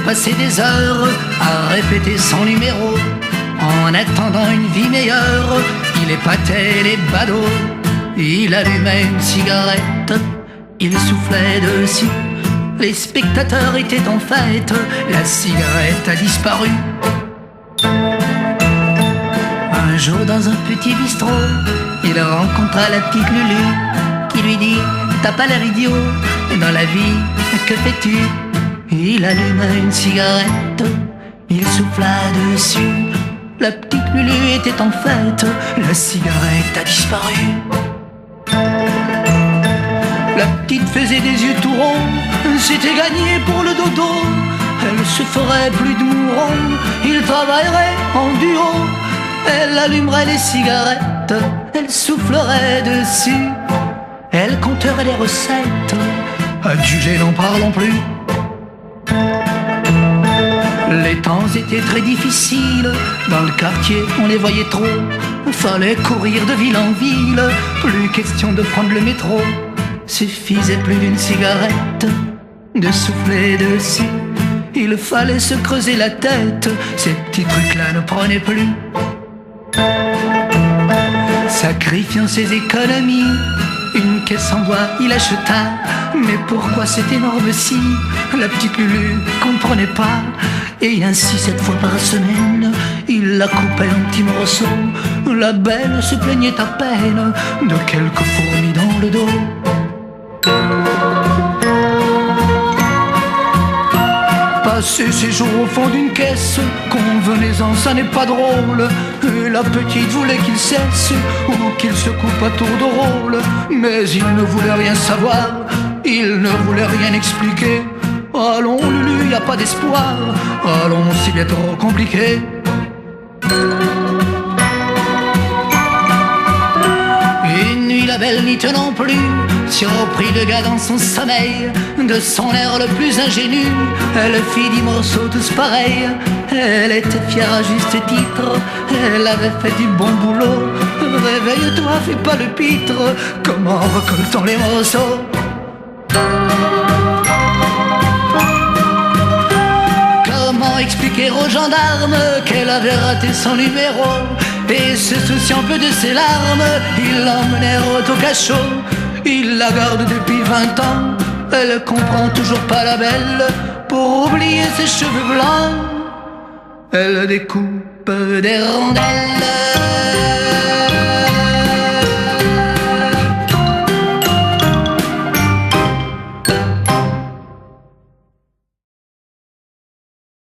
Passer des heures à répéter son numéro. En attendant une vie meilleure, il épatait les badauds. Il allumait une cigarette, il soufflait dessus. Les spectateurs étaient en fête, la cigarette a disparu. Un jour dans un petit bistrot, il rencontra la petite Lulu qui lui dit: t'as pas l'air idiot, dans la vie, que fais-tu? Il alluma une cigarette, il souffla dessus. La petite Lulu était en fête, la cigarette a disparu. La petite faisait des yeux tout ronds, c'était gagné pour le dodo. Elle se ferait plus de mouron, il travaillerait en duo. Elle allumerait les cigarettes, elle soufflerait dessus. Elle compterait les recettes, adjugées n'en parlons plus. Les temps étaient très difficiles, dans le quartier on les voyait trop. Fallait courir de ville en ville, plus question de prendre le métro. Suffisait plus d'une cigarette, de souffler dessus. Il fallait se creuser la tête, ces petits trucs-là ne prenaient plus. Sacrifiant ses économies, une caisse en bois il acheta. Mais pourquoi cette énorme scie? La petite Lulu comprenait pas. Et ainsi 7 fois par semaine, il la coupait en petits morceaux. La belle se plaignait à peine de quelques fourmis dans le dos. Passer ses jours au fond d'une caisse, convenez-en, ça n'est pas drôle. Et la petite voulait qu'il cesse ou qu'il se coupe à tour de rôle. Mais il ne voulait rien savoir, il ne voulait rien expliquer. Allons Lulu, y a pas d'espoir, allons, c'est bien trop compliqué. Une nuit la belle n'y tenant plus, surprit le gars dans son sommeil. De son air le plus ingénu, elle fit 10 morceaux tous pareils. Elle était fière à juste titre, elle avait fait du bon boulot. Réveille-toi, fais pas le pitre, comment recolle-t-on les morceaux? Comment expliquer aux gendarmes qu'elle avait raté son numéro? Et se souciant peu de ses larmes, ils l'emmenèrent au cachot. Il la garde depuis 20 ans, elle comprend toujours pas la belle. Pour oublier ses cheveux blancs, elle découpe des rondelles.